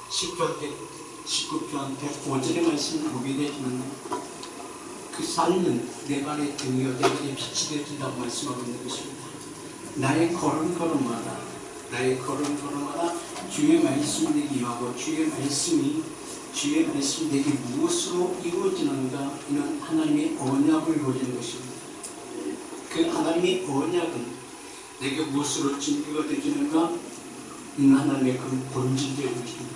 시편 19편 105절의 말씀을 보게 되지만 그 삶은 내 발의 등이요 내 발의 빛이 되어준다고 말씀하고 있는 것입니다. 나의 걸음걸음마다 주의 말씀이 내게 임하고 주의 말씀이 내게 무엇으로 이루어지는가, 이는 하나님의 언약을 보여주는 것입니다. 그 하나님의 언약은 내게 무엇으로 준비가 되어지는가, 이는 하나님의 그 본질이 되는 것입니다.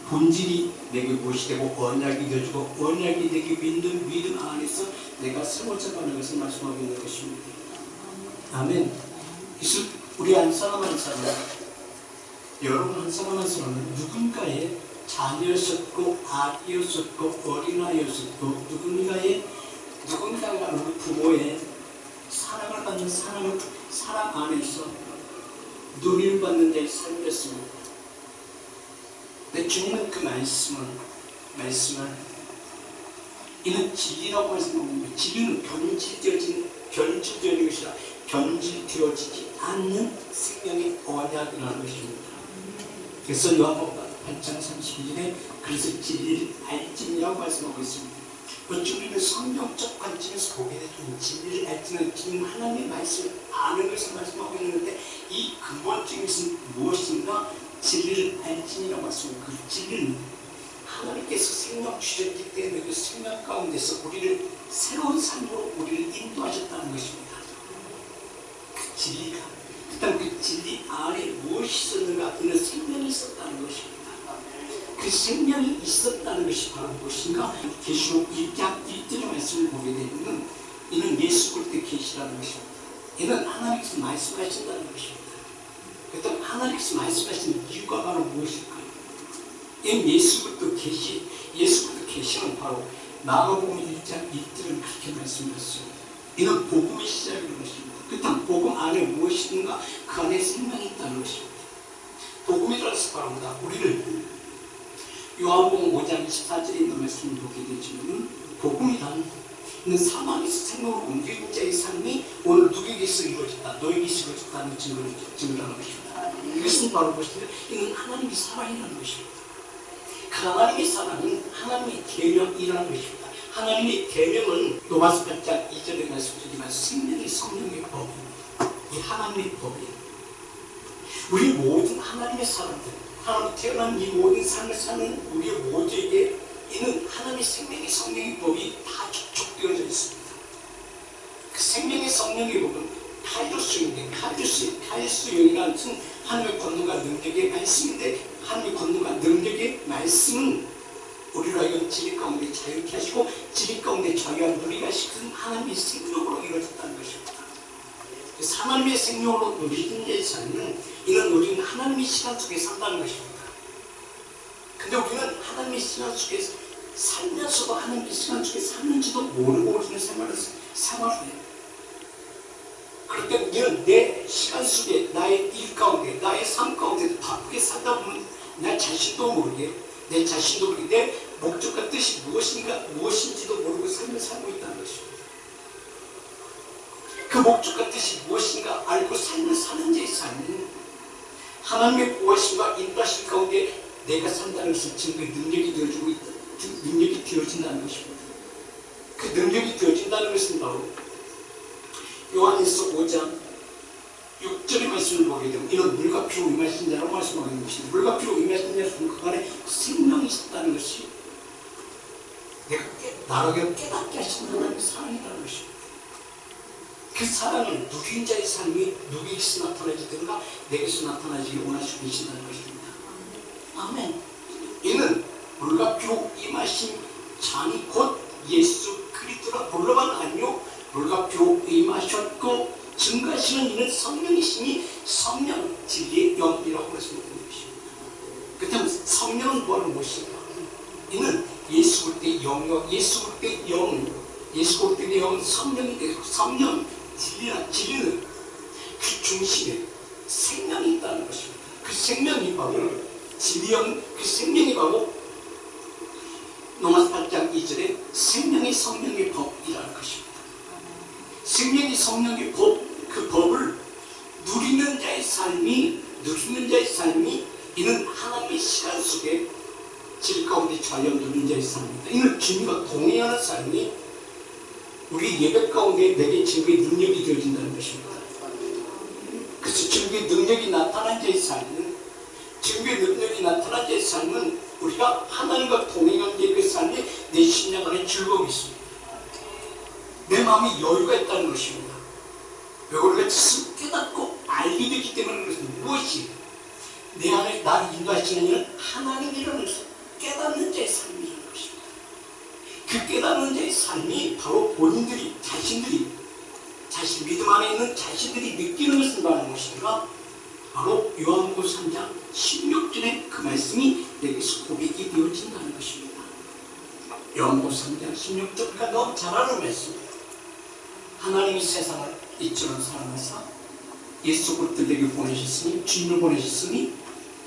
본질이 내게 무엇이 되고 언약이 되어주고 언약이 내게 믿음 안에서 내가 세워져가는 것을 말씀하고 있는 것입니다. 아멘. 그래서 우리 한 사람 한 사람, 여러분 한 사람 한 사람은 누군가의 자녀였었고 아기였었고 어린아이였었고 누군가가 우리 부모의 사랑을 받는 사랑 안에서 누리를 받는 자의 삶이었습니다. 근데 주님은 그 말씀을 이는 진리라고 말씀합니다. 진리는 변질되어진 것이라 변질되어지지 않는 생명의 언약이라는 것입니다. 그래서 요한복음 8장 32절에 그래서 진리를 알지니라고 말씀하고 있습니다. 우리는 성경적 관점에서 보게 되는 진리를 알지는 지금 하나님의 말씀을 아는 것을 말씀하고 있는데, 이 근본적인 것은 무엇인가? 진리를 알지니라고 말씀합니다. 그 진리는 하나님께서 생명 주셨기 때문에 그 생명 가운데서 우리를 새로운 삶으로 우리를 인도하셨다는 것입니다. 그 진리가, 그다음 그 진리 안에 무엇이 있었는가? 그는 생명이 있었다는 것입니다. 그 생명이 있었다는 것이 바로 무엇인가? 계시록 1장 1절의 말씀을 보게 되면 이는 예수 그리스도의 계시라는 것입니다. 이는 하나님께서 말씀하신다는 것입니다. 그다음 하나님께서 말씀하신 이유가 바로 무엇일까요? 이 예수 그리스도 계시는 바로 마가복음 1장 1절은 그렇게 말씀하셨습니다. 이는 복음의 시작이라는 것입니다. 그다음 복음 안에 무엇인가? 그 안에 생명이 있다는 것입니다. 복음이라는 것은 바로 뭐다? 우리를 요한복음 5장 24절에 있는 말씀을 보게 되지만 복음이란 사망에서 생명으로 옮긴 자의 삶이 오늘 누구에게서 이루어졌다, 너에게서 이루어졌다는 증거라는 것입니다. 이것은 바로 무엇인가? 이는 하나님의 사랑이라는 것입니다. 그 하나님의 사랑은 하나님의 계명이라는 것입니다. 하나님의 계명은 로마서 8장 2절에 말씀드리지만 생명의 성령의 법입니다. 이 하나님의 법이에요. 우리 모든 하나님의 사람들, 하나님 태어난 이 모든 삶을 사는 우리 모두에게 이는 하나님의 생명의 성령의 법이 다 축적되어져 있습니다. 그 생명의 성령의 법은 카이로스용인데, 카이로스용이라는 것은 하나님의 권능과 능력의 말씀인데, 하나님의 권능과 능력의 말씀은 우리로 하여금 진리 가운데 자유케 하시고 진리 가운데 자유한 누리게 하시는 하나님의 생명으로 이루어졌다는 것입니다. 그래서 하나님의 생명으로 누리는 자의 삶은 이는 우리는 하나님의 시간 속에 산다는 것입니다. 근데 우리는 하나님의 시간 속에 살면서도 하나님의 시간 속에 사는지도 모르고 우리는 생활을 해요. 그럴 때 우리는 내 시간 속에 나의 일 가운데 나의 삶 가운데 바쁘게 살다 보면 나 자신도 모르게 내 목적과 뜻이 무엇인지도 모르고 삶을 살고 있다는 것입니다. 그 목적과 뜻이 무엇인가 알고 삶을 사는 자의 삶은 하나님의 보호하심과 인도하심 가운데 내가 산다는 것을 증거의 능력이 되어진다는 것입니다. 그 능력이 되어진다는 것은 바로 요한에서 5장 6절의 말씀을 보게 되면 이런 물과 피로 임하신 자라고 말씀하고 있는 것입니다. 물과 피로 임하신 자는 그 안에 생명이 있었다는 것이 나라가 깨닫게 하신 하나님의 사랑이라는 것입니다. 그 사랑은 누구인 자의 삶이 누구에게서 나타나지든가 내게서 나타나지를 원하시고 계신다는 것입니다. 아멘. 이는 물과 피로 임하신 장이 곧 예수 그리스도라 불러만 아니요 물과 피로 임하셨고 증거하시는 이는 성령이시니 성령 진리의 영이라고 말씀드리는 것입니다. 그렇다면 성령은 뭐하는 무엇인가? 이는 예수 그리스도의 영이요 예수 그리스도의 영은 성령이 되고 성령 진리는 그 중심에 생명이 있다는 것입니다. 그 생명이 바로 진리영, 그 생명이 바로 로마서 8장 2절에 생명의 성령의 법이라는 것입니다. 생명의 성령의 법, 그 법을 누리는 자의 삶이 누리는 자의 삶이 이는 하나님의 시간 속에 질 가운데 좌여 누리는 자의 삶입니다. 이는 주님과 동행하는 삶이 우리 예배 가운데 내게 증거의 능력이 되어진다는 것입니다. 그래서 증거의 능력이 나타난 자의 삶은 증거의 능력이 나타난 자의 삶은 우리가 하나님과 동행하는 자의 그 삶이 내 심령 안에 즐거움이 있습니다. 내 마음에 여유가 있다는 것입니다. 왜 우리가 스스로 깨닫고 알게 되기 때문에 그것은 무엇이 내 안에 나를 인도하시는 이는 하나님이라는 깨닫는 자의 삶이라는 것입니다. 그 깨닫는 자의 삶이 바로 본인들이 자신 믿음 안에 있는 자신들이 느끼는 것을 말하는 것인가? 바로 요한복음 3장 16절에 그 말씀이 내게서 고백이 되어진다는 것입니다. 요한복음 3장 16절과 너무 잘 아는 말씀이에요. 하나님이 세상을 이처럼 사랑하사 예수 그리스도를 보내셨으니 주님을 보내셨으니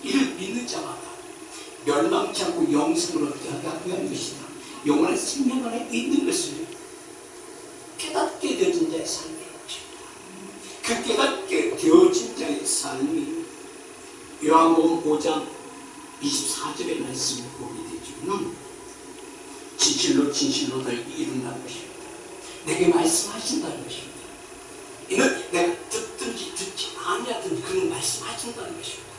이를 믿는 자마다 멸망치 않고 영생을 얻게 하기 위한 것이다. 영원한 생명 안에 있는 것을 깨닫게 되어진 자의 삶이라는 것입니다. 그 깨닫게 되어진 자의 삶이 요한복음 5장 24절의 말씀을 보게 되지만 진실로 너에게 이룬다는 것입니다. 내게 말씀하신다는 것입니다. 이는 내가 듣든지 듣지 아니하든지 그는 말씀하신다는 것입니다.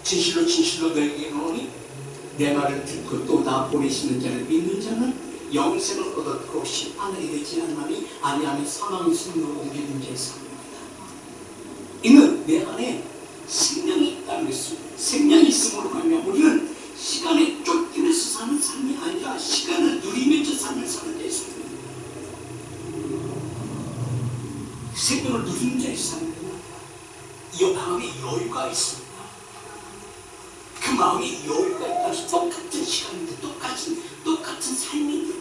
진실로 너에게 이르노니 내 말을 듣고 또 나 보내시는 자를 믿는 자는 영생을 얻었고 심판에 이르지 않나니 아니하면 사망의 승로로 옮기는 자의 삶입니다. 이는 내 안에 생명이 있다는 것입니다. 생명이 있음으로 말미암아 우리는 시간에 쫓기면서 사는 삶이 아니라 시간을 누리면서 삶을 사는 자의 삶입니다. 생명을 누리는 자의 삶입니다. 이 마음에 여유가 있습니다. 그 마음에 여유가 있다면 똑같은 시간인데 똑같은 삶인데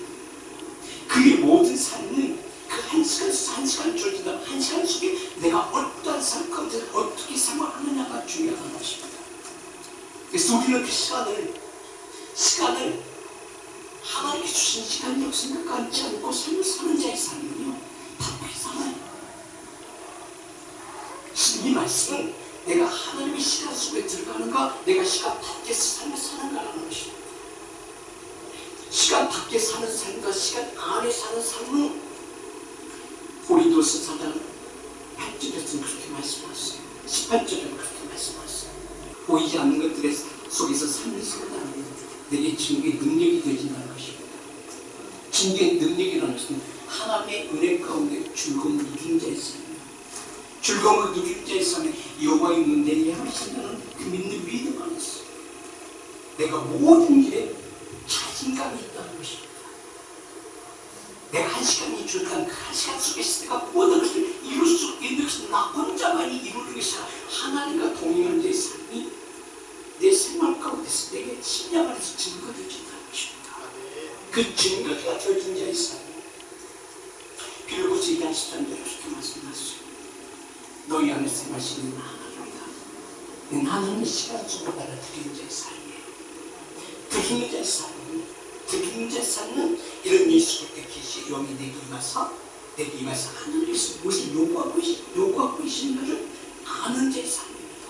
그의 모든 삶은 그 한 시간 주어진다. 한 시간 속에 내가 어떠한 삶 가운데 어떻게 생활하느냐가 중요한 것입니다. 그래서 우리는 그 시간을 하나님께 주신 시간이라고 생각하지 않고 삶을 사는 자의 삶은요 바쁘게 살아요. 이 말씀은 내가 하나님의 시간 속에 들어가는가 내가 시간 밖에서 삶을 사는가라는 것입니다. 시간 밖에 사는 삶과 시간 안에 사는 삶은 고린도서 4장 8절에서는 그렇게 말씀하셨어요. 18절에는 그렇게 말씀하셨어요. 보이지 않는 것들 속에서 삶을 살아가는 내게 증거의 능력이 되어진다는 것입니다. 증거의 능력이라는 것은 하나님의 은혜 가운데 즐거움을 누리는 자의 삶입니다. 즐거움을 누리는 자의 삶에 여호와 있는 내게 하신다는 그 믿는 믿음 안에서 내가 모든 일에 자신감이 있다는 것입니다. 내가 한 시간이 줄간 그 한 시간 속에서 내가 모든 것을 이룰 수 있는 것은 나 혼자만이 이루는 것이 아니라 하나님과 동행하는 자의 삶이 내 생활 가운데서 내게 심령 안에서 증거되어진다는 것입니다. 그 증거가 되어진 자의 삶. 빌립보서 2장 13절에 그렇게 말씀하셨어요. 너희 안에 생활하시는 하나님이다. 하나님의 시간 속에 받아들이는 자의 삶이에요. 드리는 자의 삶은 드리는 자의 삶은 이런 예수 그리스도의 계시 영이 내게 임하사 하늘에서 무엇을 요구하고 계시는가를 아는 자의 삶입니다.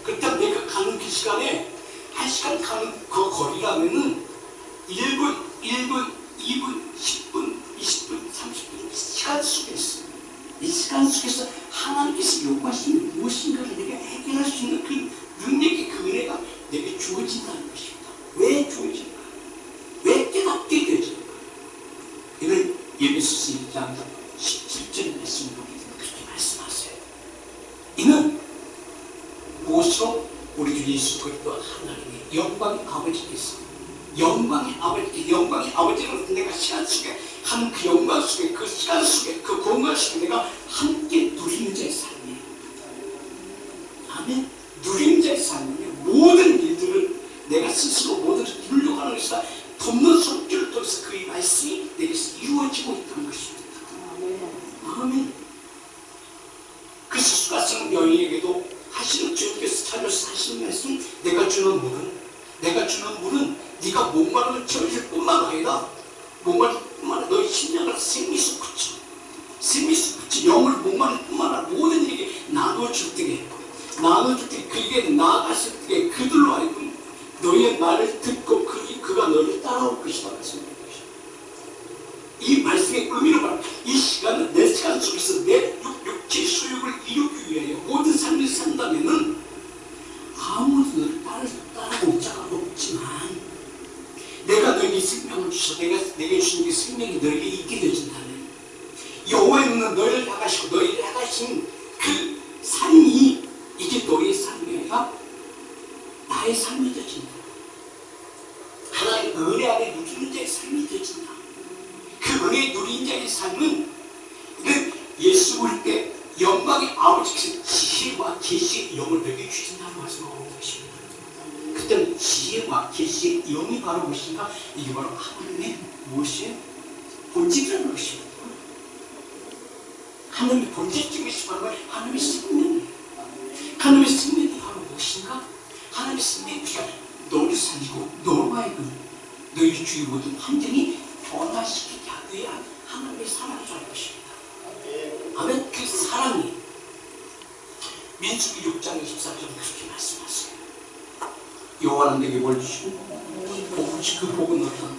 그때 내가 가는 그 시간에 한 시간 가는 그 거리라면은 1분, 2분, 10분, 20분, 30분 시간 속에서 이 시간 속에서 하나님께서 요구하시는 무엇인가를 내가 해결할 수 있는 그 능력의 그 은혜가 내게 주어진다는 것입니다. 왜 주어진가? 왜 깨닫게 되어진가? 이는 예배소서 1장 17절의 말씀을 보게 되면 그렇게 말씀하세요. 이는 무엇으로 우리 주 예수 그리스도 하나님의 영광의 아버지께서 영광의 아버지를 내가 시간 속에 하는 그 영광 속에 그 시간 속에 그 공간 속에 내가 함께 누리는 자의 삶이에요. 아멘. 누리는 자의 삶이에요. 모든 일들을 내가 스스로 모든 것을 누리려고 하는 것이다. 돕는 손길을 통해서 그의 말씀이 내게서 이루어지고 있다는 것입니다. 아멘. 그래서 수가성 여인에게도 하시는 주님께서 찾아서 하시는 말씀 내가 주는 물은 네가 목마름을 채워줄 뿐만 아니라 목마를 뿐만 아니라 너희 심령을 생미수 그쳐 영을 목마를 뿐만 아니라 모든 일에게 나누어 줄 때에 나눠줄 때 그에게 나아갔을 때 그들로 하여금 너의 말을 듣고 그가 너를 따라올 것이다 말씀입니다. 이 말씀의 의미를 말합니다. 이 시간은 내 시간 속에서 내 육체 소욕을 이루기 위하여 모든 삶을 산다면은 아무도 너를 따라올 자가 없지만 내가 너에게 생명을 주셔 내게 주신 그 생명이 너에게 있게 되어진다면 여호와의 눈은 너희를 향하시고 너희를 향하신 그 삶이 이제 너의 삶이 아니라 나의 삶이 되어진다. 하나님의 은혜 안에 누리는 자의 삶이 되어진다. 그 은혜의 누린 자의 삶은 예수 올 때 영광의 아버지께서 지혜와 계시의 영을 너에게 주신다고 말씀하고 계십니다. 그때는 지혜와 계시의 영이 바로 무엇인가? 이게 바로 하나님의 무엇이에요? 본질이라는 것입니다. 하나님의 본질적인 것이 바로 하나님의 생명이에요. 하나님의 생명이 바로 무엇인가? 하나님의 생명이 너를 살리고 너로 하여금 너희 주위 모든 환경이 변화시키게 하기 위한 하나님의 사랑이라는 것입니다. 아멘. 그 사랑이 민수기 6장 24절에 그렇게 말씀하세요. 여호와는 내게 뭘 주시고 복을 주시고 그 복은 어떤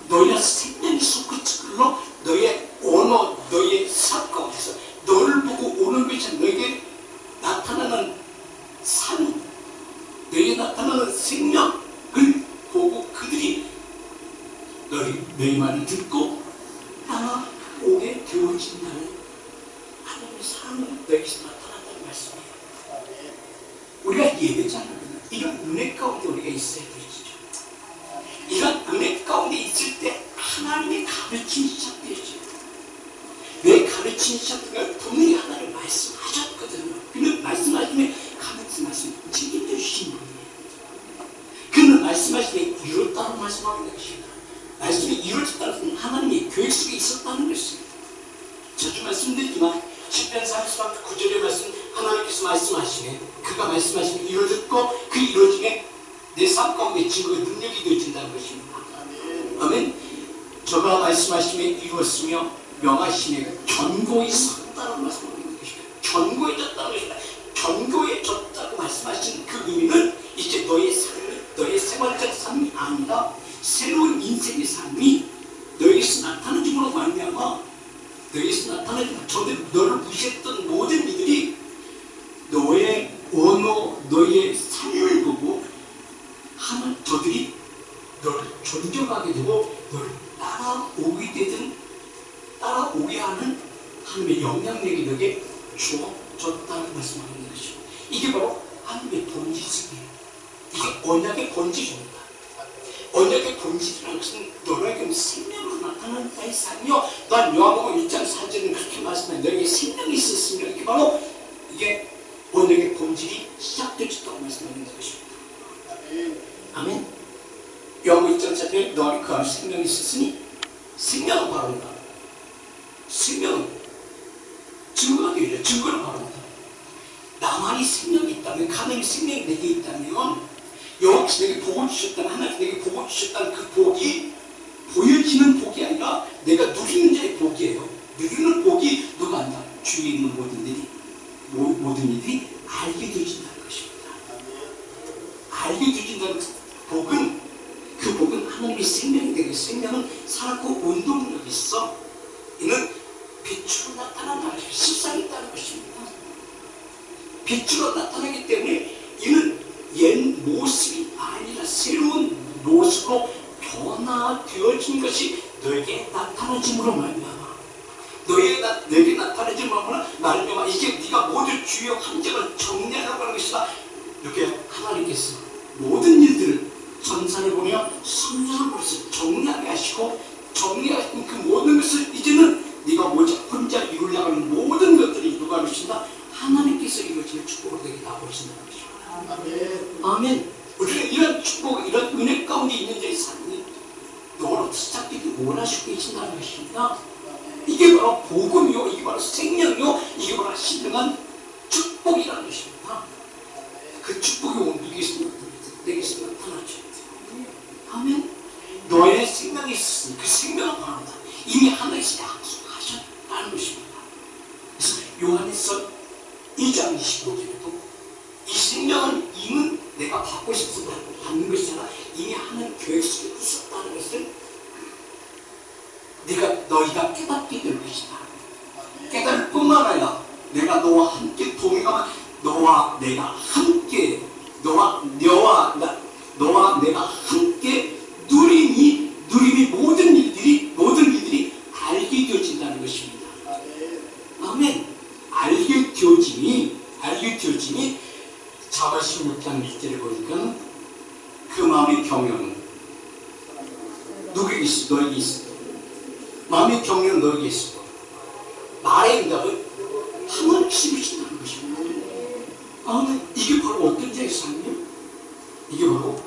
너희가 생명이 솟고 찌끌러 너희의 언어 너희의 삶 가운데서 너를 보고 오는 것이 너에게 나타나는 삶 너에게 나타나는 생명을 보고 그들이 너희 말을 듣고 따라오게 되어진다는 하나님의 사랑이 너에게서 나타난다는 말씀이에요. 우리가 예배자는 이런 은혜 가운데 우리가 있어야 되죠. 이런 은혜 가운데 있을 때 하나님의 가르침이 시작되죠. 내 가르침이 시작되면 분명히 하나님 말씀하셨거든요. 그는 말씀하시면 하나님 말씀 책임져 주신 분이에요. 그는 말씀하시면 이뤘다고 말씀하고 있는 것입니다. 말씀이 이루어졌다는 것은 하나님의 계획 속에 있었다는 것입니다. 자주 말씀드리지만 10편 30편 9절의 말씀 하나님께서 말씀하시면 그가 말씀하시면 이루어졌고 그 이루어짐에 내 삶 가운데 증거의 능력이 되어진다는 것입니다. 아멘. 저가 말씀하시면 이루었으며 명하시며 견고히 섰다는 말씀을 하는 것입니다. 견고해졌다는 것입니다. 견고해졌다고 말씀하신 그 의미는 이제 너의 삶이 너의 생활적 삶이 아니라 새로운 인생의 삶이 너에게서 나타나줌으로 말미암아 너에게서 나타나줌으로 저들 너를 무시했던 모든 이들이 너의 언어 너의 삶을 보고 저들이 너를 존경하게 되고 너를 따라오게 되든 따라오게 하는 하나님의 영향력이 너에게 주어졌다는 말씀하는 것이죠. 이게 바로 하나님의 본질이에요. 이게 언약의 본질입니다. 언약의 본질이라는 것은 너에게 생명으로 나타나는 자의 삶이요. 난 요한복음 1장 4절은 그렇게 말씀해 너에게 생명이 있었으며 이렇게 바로 이게 언약의 본질이 시작되었다고 말씀하는 것입니다. 아멘. 요한복음 1장 4절에 너에게 그 안에 생명이 있었으니 생명은 바로 나. 생명은 증거가 되죠. 증거는 바로 나. 나만이 생명이 있다면 하나님의 생명이 내게 있다면 여호와께서 내게 복을 주셨다는 하나님께서 내게 복을 주셨다는 그 복이 보여지는 복이 아니라 내가 누리는 자의 복이에요. 누리는 복이 누가 안다? 주위에 있는 모든 이들이 알게 되어진다는 것입니다. 알게 되어진다는 복은 그 복은 하나님의 생명이 되고 생명은 살았고 운동력이 있어. 이는 빛으로 나타난다는 것이 실상이 있다는 것입니다. 빛으로 나타나기 때문에 이는 옛 모습이 아니라 새로운 모습으로 변화되어진 것이 너에게 나타나짐으로 말미암아 너에게 나타나짐으로 말미암아 이제 네가 모든 주요 함정을 정리하려고 하는 것이다. 이렇게 하나님께서 모든 일들을 전산을 보며 성령을 보내서 정리하게 하시고 정리하신 그 모든 것을 이제는 네가 혼자 이루려고 하는 모든 것들이 누가 이루신다? 하나님께서 이루어지는 축복으로 되게 다 보신다는 것입니다. 아멘. 아멘. 우리는 이런 축복, 이런 은혜 가운데 있는 자의 삶이 너로 시작되기 원하시고 계신다는 것입니다. 이게 바로 복음이요, 이게 바로 생명이요, 이게 바로 신령한 축복이라는 것입니다. 그 축복이 내게서 나타나죠. 아멘. 너의 생명이 있으니 그 생명은 바로다. 이미 하나님께서 약속하셨다는 것입니다. 그래서 요한에서 너희가 깨닫게 될 것이다. 깨달을 뿐만 아니라 내가 너와 함께 동행하면 너와 내가 함께 너와 내가 함께 누림이 모든 일들이 알게 되어진다는 것입니다. 아멘. 알게 되어짐이 자가 16장 1절에 보니까 그 마음의 경영은 누구에게 있어? 너에게 있어. 마음의 경영은 너에게 있어. 말의 응답은 하나님께서 주신다는 것입니다. 아멘. 이게 바로 어떤 자의 삶이에요? 이게 바로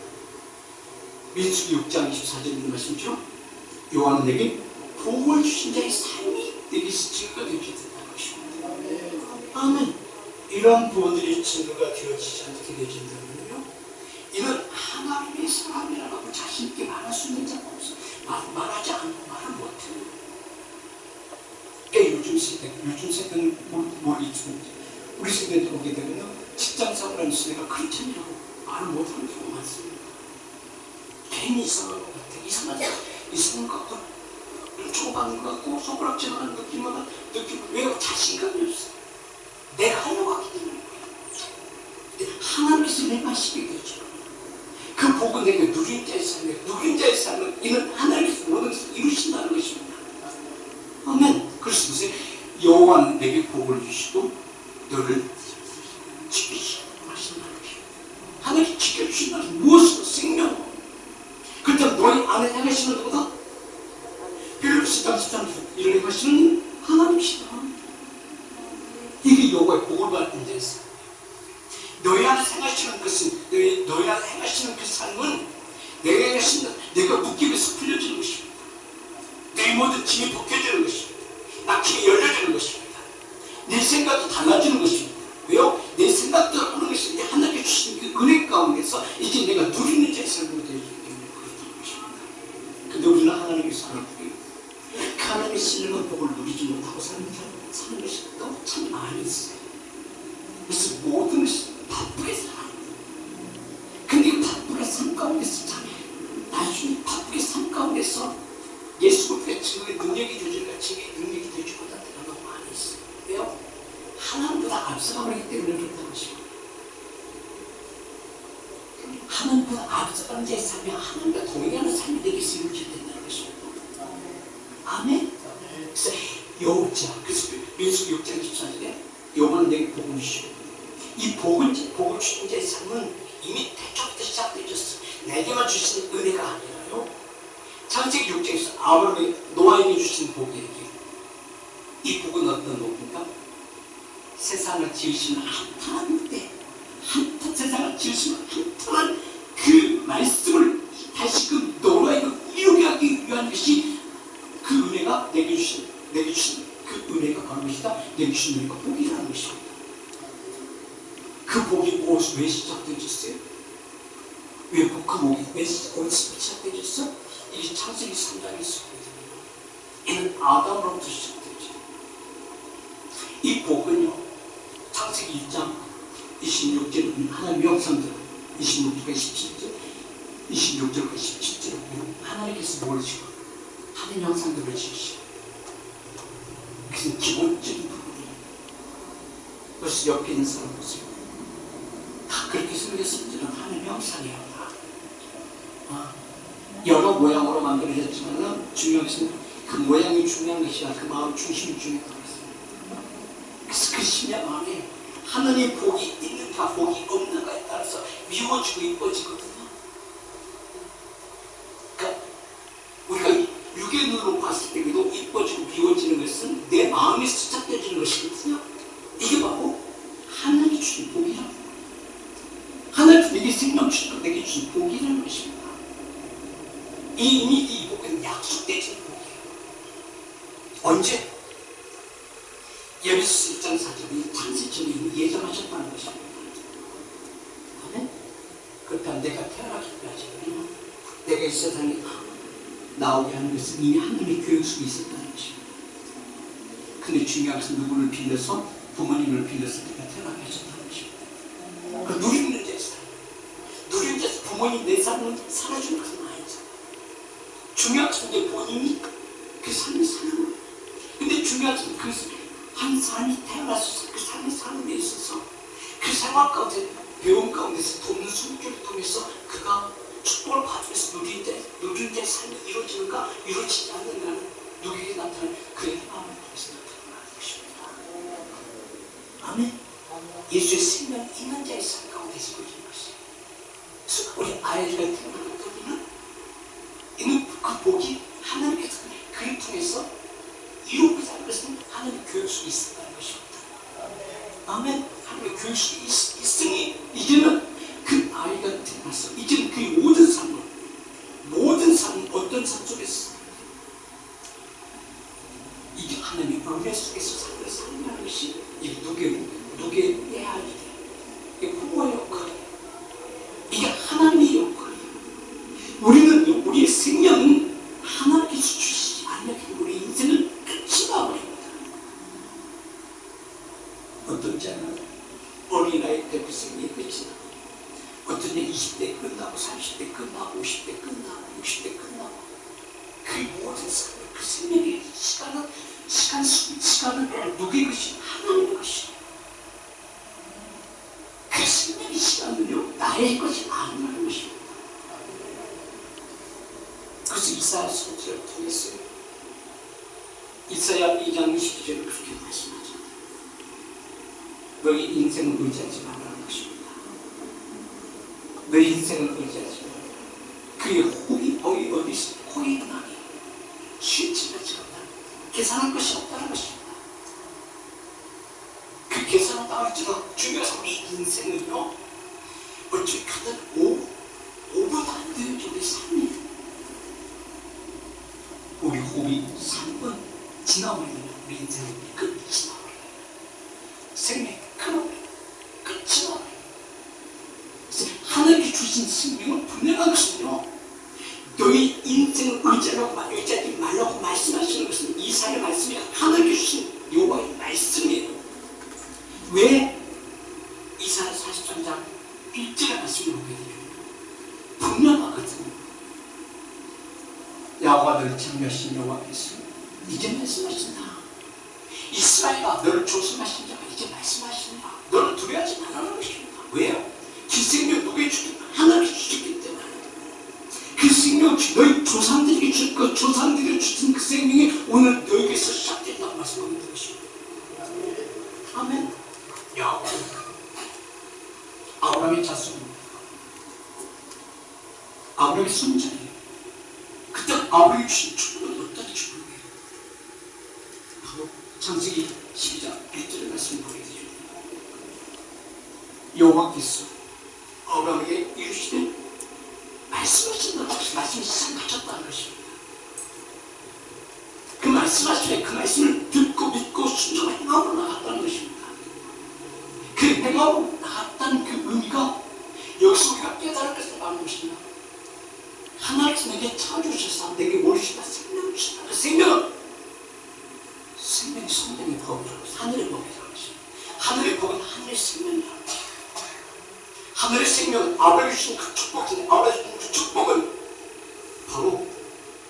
민수기 6장 24절에 있는 말씀이죠. 요한은 내게 복을 주신 자의 삶이 내게 증거가 되게 된다는 것입니다. 아멘. 이러한 부분들이 증거가 되어지지 않게 되어진다면요, 이는 하나님의 사람이라고 자신있게 말할 수 있는 자가 없어. 말하지 않고 말을 못해요. 요즘 세대는 모르겠지만 우리 세대도 보게 되면요, 직장생활하는 세대가 크리스천이라고 말을 못하는 경우가 많습니다. 괜히 이상한 것 같아. 이상한 것 같고 초반인 것 같고 손가락질하는 느낌마다 느끼고 왜 자신감이 없어. 내가 하려고 하기 때문에 하나님께서 내가 하시게 되죠. 그 복은 내가 누린 자의 삶은 이는 하나님께서 모든 것을 이루신다는 것입니다. 아멘. 그래서 무슨 여호와는 내게 복을 주시고 너를 지키시고 하신다는 것입니다. 하나님이 지켜주신다는 무엇으로? 생명으로. 그렇다면 너희 안에 행하시는 누구다? 빌립보서 13장 이를 행하시는 하나님이시다. 이게 여호와의 복을 받는 데서 너희 안에 행하시는 것은 너희 안에 행하시는 그 삶은 내가 묶임에서 풀려지는 것입니다. 내 모든 짐이 벗겨지는 것입니다. 낙심이 열려지는 것입니다. 내 생각이 달라지는 것입니다. 왜요? 내 생각대로 하는 것이 하나님께 주신 그 은혜 가운데서 이제 내가 누리는 제 삶으로 되어지기 때문에 그렇다는 것입니다. 근데 우리는 하나님께서 하나님의 신령한 복을 누리지 못하고 사는 것이 참 많이 있어요. 그래서 모든 것이 바쁘게 살아요. 근데 이 바쁘게 삶 가운데서 나중에 바쁘게 삶 가운데서 예수 그리스도의 증거의 능력이 되지가 증거의 능력이 되지 못할 때가 너무 많이 있어요. 왜요? 하나님보다 앞서가 버리기 때문에 그렇다는 것입니다. 하나님보다 앞서가는 자의 삶이 하나님과 동행하는 삶이 되게 이루어져야 된다는 것입니다. 아멘. 그래서 그래서 민수기 6장 14절에 여호와는 내게 복을 주시고 이 복을 주신 자의 삶은 이미 태초부터 시작되어졌어. 내게만 주신 은혜가 아니라요. 창세기 6장에서 아브라함이 노아에게 주신 복이에요. 이 복은 어떤 복입니까? 세상을 지으시는 한탄한 때 세상을 지으시는 한탄한 그 말씀을 다시 그 노아에게 이루게 하기 위한 것이 그 은혜가 내게 주신 그 은혜가 바로 것이다. 내게 주신 은혜가 복이라는 것입니다. 그 복이 왜 시작되어졌어요? 그 복이 왜 시작되어졌어? 이게 창세기 3장에 있었거든요. 이는 아담으로부터 시작되죠. 이 복은요, 창세기 1장 26절은 하나님의 형상대로 26절과 17절로 하나님께서 뭘 지고 하나님 형상대로 지으시고 그것은 기본적인 부분이에요. 그래서 옆에 있는 사람 보세요. 다 그렇게 생겼습니다. 하나님 형상이에요. 여러 모양으로 만들어졌지만 중요한 것은 그 모양이 중요한 것이 아니라 그 마음 중심이 중요한 것입니다. 그래서 그 심령 안에 하나님의 복이 있는가 복이 없는가에 따라서 미워지고 이뻐지거든요. 그러니까 우리가 육의 눈으로 봤을 때도 이뻐지고 미워지는 것은 내 마음이 시작되어지는 것이거든요. 이게 바로 하나님이 주신 복이라고. 하나님께서 내게 생명 주시고 내게 주신 복이라는 것입니다. 이미 이 복은 약속되어진 복이에요. 언제? 예배소 1장 4절이 창세전에 이미 예정하셨다는 것입니다. 아멘? 그렇다면 내가 태어나기까지 내가 이 세상에 나오게 하는 것은 이미 하나님의 교육 속에 있었다는 것입니다. 근데 중요한 것은 누구를 빌려서 부모님을 빌려서 내가 태어나게 하셨다는 것입니다. 그 누리는 데서 누리는 데서 부모님 내 삶은 사라지는 것은 아니죠. 중요한 것은 내 본인이 그 삶이 사는 거예요. 근데 중요한 것은 그 한 사람이 태어나서 그 삶의 삶에 있어서 그 생활 가운데 배움 가운데서 돕는 손길을 통해서 그가 축복을 받으면서 누릴 때 삶이 이루어지는가 이루어지지 않는가는 누구에게 나타나는 그의 마음을 통해서 나타나는 것입니다. 아멘. 예수의 생명 있는 자의 삶 가운데서 이루어지는 것이에요. 우리 아이가 태어나는 때는 이는 그 복이 하나님께서 그를 통해서 이루고자 하는 것은 하나님의 교육 속에 있었다는 것입니다. 아멘. 하나님의 교육 속에 있으니 이제는 그 아이가 태어나서 이제는 그 모든 삶은 어떤 삶 속에서 이게 하나님의 은혜 속에서 삶이라는 것이 이게 누구의 내 아이들 이게 부모의 역할이에요. 이게 하나님의 역할이에요. 우리는 우리의 생명은 하나님께서 주시지 않으면 우리 인생은 끝이 나버립니다. 어떤 자는 어린아이 때 그 생명이 끝이 나. 어떤 자는 20대 끝나고 30대 끝나고 50대 끝나고 60대 끝나고 그 모든 삶을 그 생명의 시간은 누구의 것이 하나님의 것이에요. 그 생명의 시간은요 나의 것이 아니라는 것입니다. 그래서 이사야 선지를 통해서 이사야 2장 22절을 그렇게 말씀하죠. 너희 인생을 의지하지 말라는 것입니다. 너희 인생을 의지하지 말라. 그의 호의 어디 있어? 호의 나기 쉬지가 않다. 계산할 것이 없다는 것입니다. 그 계산을 따르지만 중요해서 우리 인생은요 어찌 가든 5분 안 돼요. 우리 삶이 우리 호흡이 3분 지나버리면 우리 인생은 끝이 나버려요. 생명이 끝이 나버려요. 그래서 하나님이 주신 생명은 분명한 것은요 너희 인생을 의지하지 말라고 말씀하시는 것은 이사야 말씀이 하나님이 주신 여호와의 말씀이에요. 왜? 이사야 43장 1절의 말씀을 보게 되죠. 분명하거든요. 야곱아 너를 창조하신 여호와께서 이제 말씀하신다. 이스라엘아 너를 조심하신 자가 이제 말씀하신다. 너를 두려워하지 말라는 것입니다. 왜요? 그 생명 누구에게 주셨기 때문에 하나님이 주셨기 때문에 그 생명 너희 조상들에게 주신 그 조상들에게 주신 그 생명이 오늘 너에게서 시작된다고 말씀하는 것입니다. 아멘. 야곱 아브라함의 자손입니다. 아브라함의 손자예요. 그때 아브라함이 주신 축복은 어떤 축복이에요? 바로 창세기 12장 1절의 말씀을 보게 되죠. 여호와께서 아브라함에게 이르시되 말씀하신다는 것이 말씀이 시작하셨다는 것입니다. 그 말씀하시되 그 말씀을 듣고 믿고 순종하고 행함으로 나갔다는 것입니다. 그 행함으로 나갔다는 그 의미가 여기서 우리가 깨달을 것을 말하는 것입니다. 하나님께서 내게 찾아주셔서 내게 뭘 주시다 생명을 주시다. 그 생명이 성령의 법이라고 하늘의 법이라는 것입니다. 하늘의 법은 하늘의 생명이라는 것입니다. 하늘의 생명은 아브라함이 주신 그 축복인데 아브라함이 주신 그 축복은 바로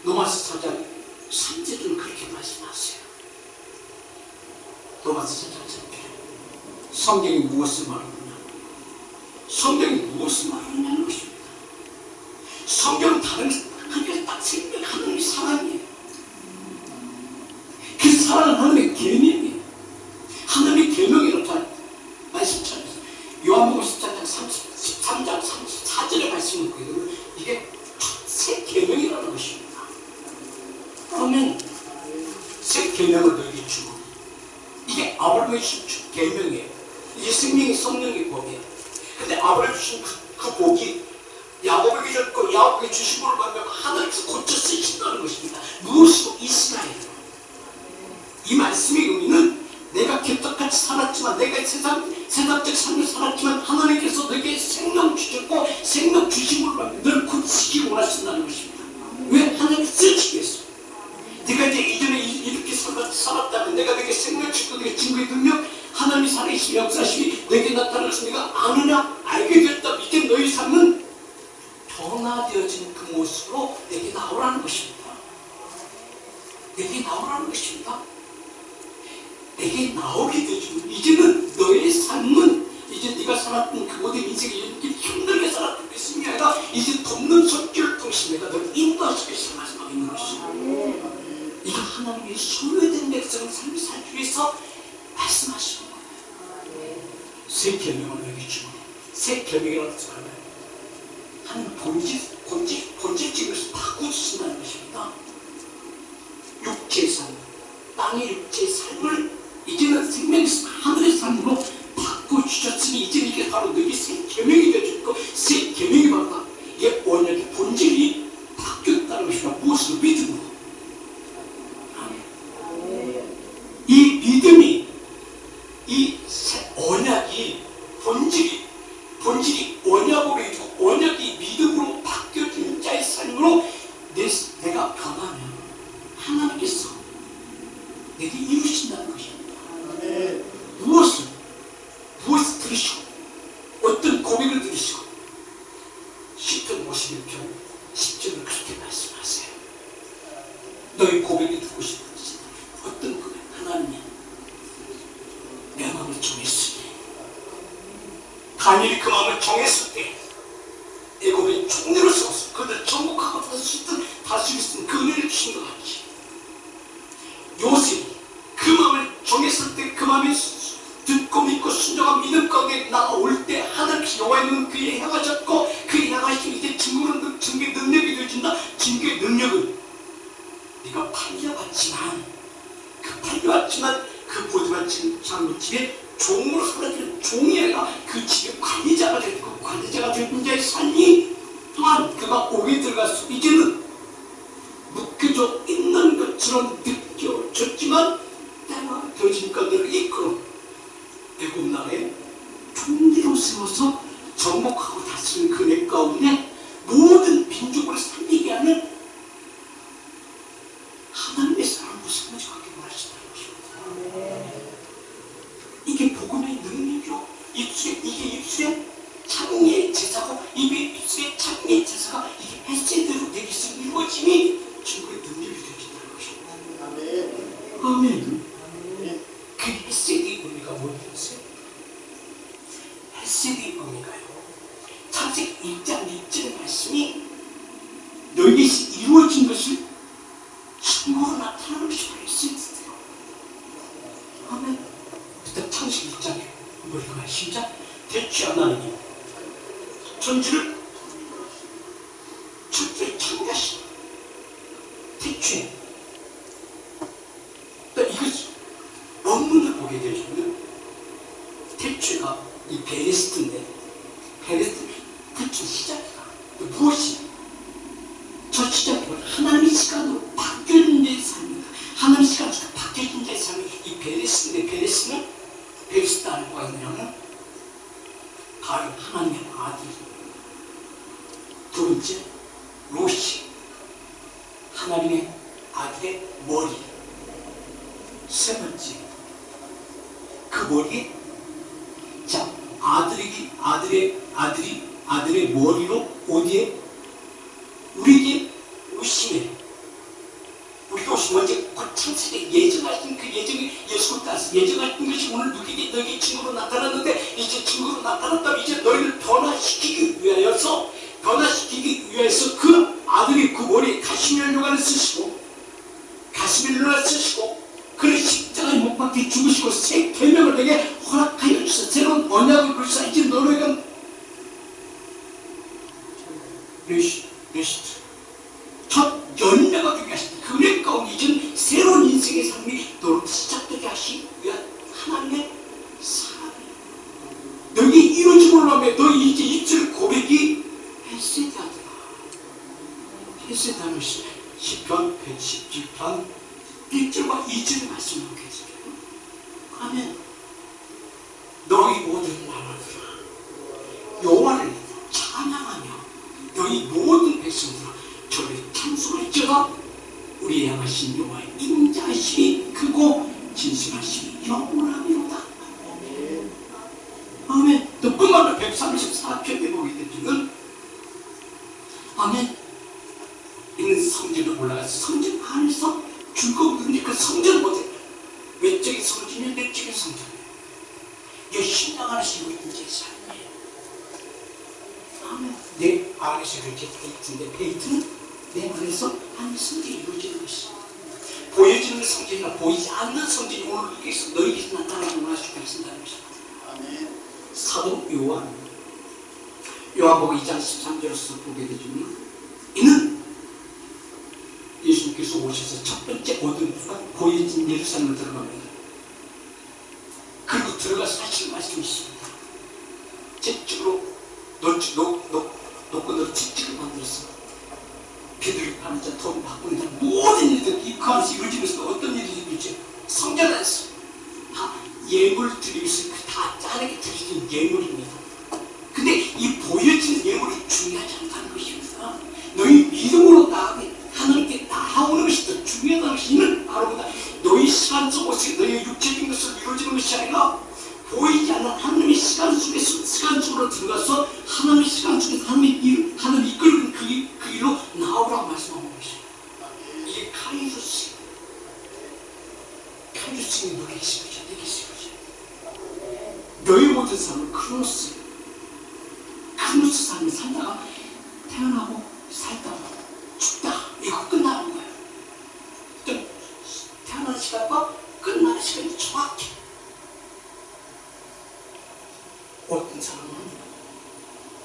로마서 4장 3절은 그렇게 말씀하세요. 로마서 4장 3절 성경이 무엇을 말하느냐? 성경이 무엇을 말하느냐는 것입니다. 성경은 다른 하나님의 딱 생명 하나님의 사랑이에요. 그 사랑은 하나님의 계명이에요. 하나님의 계명이라고 말씀처럼 요한복음 13장 34절의 말씀을 보게 이게 새 계명이라는 것입니다. 그러면 새 계명을 너에게 주고 이게 아브라함이 주신 계명이에요. 이게 생명의 성령의 법이에요. 근데 아브라함이 주신 그 복이 야곱에게 줬고 야곱에게 주신 것을 받으면 하나님께서 고쳐 쓰신다는 것입니다. 무엇이고 이스라엘. 이 말씀의 의미는 내가 개떡같이 살았지만 내가 세상적 삶을 살았지만 하나님께서 내게 생명 주셨고 생명 주신 것을 받으면 너를 고치기 원하신다는 것입니다. 왜? 하나님께서 쓰시기 위해서. 내가 이제 이전에 이렇게 살았다면 내가 내게 생명 주고 내게 증거의 능력 하나님이 살아계시고 역사하심이 내게 나타날 수 내가 아느냐 알게 되었다. 이제 너희 삶은 변화되어지는 그 모습으로 내게 나오라는 것입니다. 내게 나오라는 것입니다. 내게 나오게 되주면 이제는 너의 삶은 이제 네가 살았던 그 모든 인생이 이렇게 힘들게 살았던 것이 아니라 이제 돕는 손길을 통해서 내가 너를 인도하시겠다는 말씀하고 있는 것이죠. 이거 하나님의 소유된 백성의 삶을 살기 위해서 말씀하시는 거예요. 새 계명을 여기주고 새 계명이라고 하지 말아요. 하나님 본질적으로 바꾸신다는 것입니다. 육체의 삶, 땅의 육체의 삶을 이제는 생명의 하늘의 삶으로 바꿔주셨으니 이제 이게 바로 너희 새 계명이 되어졌고 새 계명이 바로 이게 언약의 본질이 바뀌었다는 것입니다. 무엇으로? 믿음으로. 이 믿음이 이 언약이 본질이 언약으로 있고 언약이 믿음으로 바뀌어진 자의 삶으로 내가 변하면 하나님께서 내게 이루신다는 것입니다. 무엇을 들으시고 어떤 고백을 들으시고 10편 51편 10절을 그렇게 말씀하세요. 너희 고백이 듣고 싶은지 어떤 고백? 하나님이 내 마음을 정했으니 다니엘이 그 마음을 정했을 때 애굽의 총리를 세워서 그들 정복하고 다스리던 그 은혜를 주신 것 같이 요셉이 그 마음을 정했을 때 그 마음이 듣고 믿고 순종한 믿음 가운데 나올 때 하나님께서 여호와의 눈은 그에 향하셨고 그에 향하시면 이제 증거의 능력이 되어진다. 증거의 능력은 네가 팔려왔지만 그 보드만 장로집에 종으로 살아지는 종이 아니라 그 집의 관리자가 되고 관리자가 된 자의 삶이 또한 그가 옥에 들어가서 이제는 묶여져 있는 것처럼 느껴졌지만 때와 더지니까 너를 이끌어 애굽 나라에 총리로 세워서 정복하고 다스리는 그네 가운데 모든 민족을 살리게 하는 하나님의 사람으로 세워져가게 원하신다는 것입니다. 이게 복음의 능력이요. 이게 입술의 창리의 제사고 입술의 창리의 제사가 이게 햇새대로 되기 위해서 이루어짐이 증거의 능력이 되어진다는 것입니다. 아멘. 그 햇새의 의미가 뭐였어요? 햇새의 의미가요. 창세기 1장 1절의 말씀이 너희에게 이루어진 것을 증거로 나타나는 것이 바로 햇새예요. 아멘. 그때 창세기 1장에 우리가 시작. 대체 하나님이 천지를 첫째 창조하신 대체 이것이 원문을 보게 되시면 대체가 이 베레스트인데 대체 시작이다. 무엇이? 저 시작은 하나님의 시간으로 바뀌어진 자의 삶입니다. 하나님의 시간으로 바뀌어진 자의 삶이 이 베레스트인데 베레스트 알고 있느냐면 바로 하나님의 아들. 두 번째 로시 하나님의 아들의 머리. 세 번째 그 머리 자 아들의 머리로 어디에 우리에게 오심에 우리가 오시면 먼저 그 창세기에 예정하신 그 예정이 예수를 따라서 예정하신 것이 오늘 너에게 증거로 나타났는데 이제 증거로 나타났다면 이제 너희를 변화시키기 위하여서 그 아들이 그 머리에 가시멜로가를 쓰시고 그를 십자가에 못 박혀 죽으시고 새 계명을 내게 허락하여 주셔서 새로운 언약을 주셔서 이제 너희가 레시트 첫 열매가 되게 하시는 그 은혜 가운데 이제는 새로운 인생의 삶이 너로 시작되게 하시기 위한 하나님의 사랑이에요. 너에게 이루어짐을 하며 너희 이제 입술 고백이 헬세드하더라. 헬세드하는 시편 117편 1절과 2절의 말씀을 하겠습니다. 아멘. 너희 모든 나라들아 여호와를 찬양하며 너희 모든 백성들아 저를 찬송할지어다. 우리 향하신 여호와의 인자하심이 크고 진실하심이 영원하리로다. 아멘. 또 뿐만 아니라 134편에 보게 되면 아멘. 이는 성전에 올라가서 성전 안에서 즐거운데 그 성전 못해. 외적인 성전이야, 내적인 성전이야. 이 신앙 안에서 이루어진 제 삶이에요. 아멘. 내 안에서 이루어진 페이트인데, 페이트는 내 안에서 한 성전이 이루어지는 것이죠. 보여지는 성전이나 보이지 않는 성전이 오늘 여기서 너희에게 나타나는 것을 수가 있다는 것입니다. 아멘. 사도 요한복음 2장 13절에서 보게 되지만, 이는 예수님께서 오셔서 첫 번째 어둠과 보여진 예루살렘을 들어갑니다. 그리고 들어가서 하신 말씀이 있습니다. 채찍으로 노끈으로 채찍을 만들어서 비둘기 파는 자, 돈 바꾸는 자, 모든 일들이 그 안에서 이루어지면서 어떤 일이 이루어지죠? 성전 안에서 다 예물 드리면서 다 짜내게 드리는 예물입니다. 근데 이 보여지는 예물이 중요하지 않다는 것입니다. 너희 믿음으로 나아가게 하나님께 나아오는 것이 더 중요하다는 것이 이는 바로 너희 시간 속에서 너희 육체적인 것을 이루어지는 것이 아니라 보이지 않는 하나님의 시간 속으로 들어가서 하나님의 시간 속에서 하나님이 이끌는 그 길로 나오라고 말씀하는 것이에요. 이게 카이로스의 노력이신 거죠. 내기신 거죠. 너희 모든 삶은 크로스 삶을 살다가 태어나고 살다가 죽다 이거 끝나는 거예요. 태어나는 시간과 끝나는 시간이 정확해. 어떤 사람은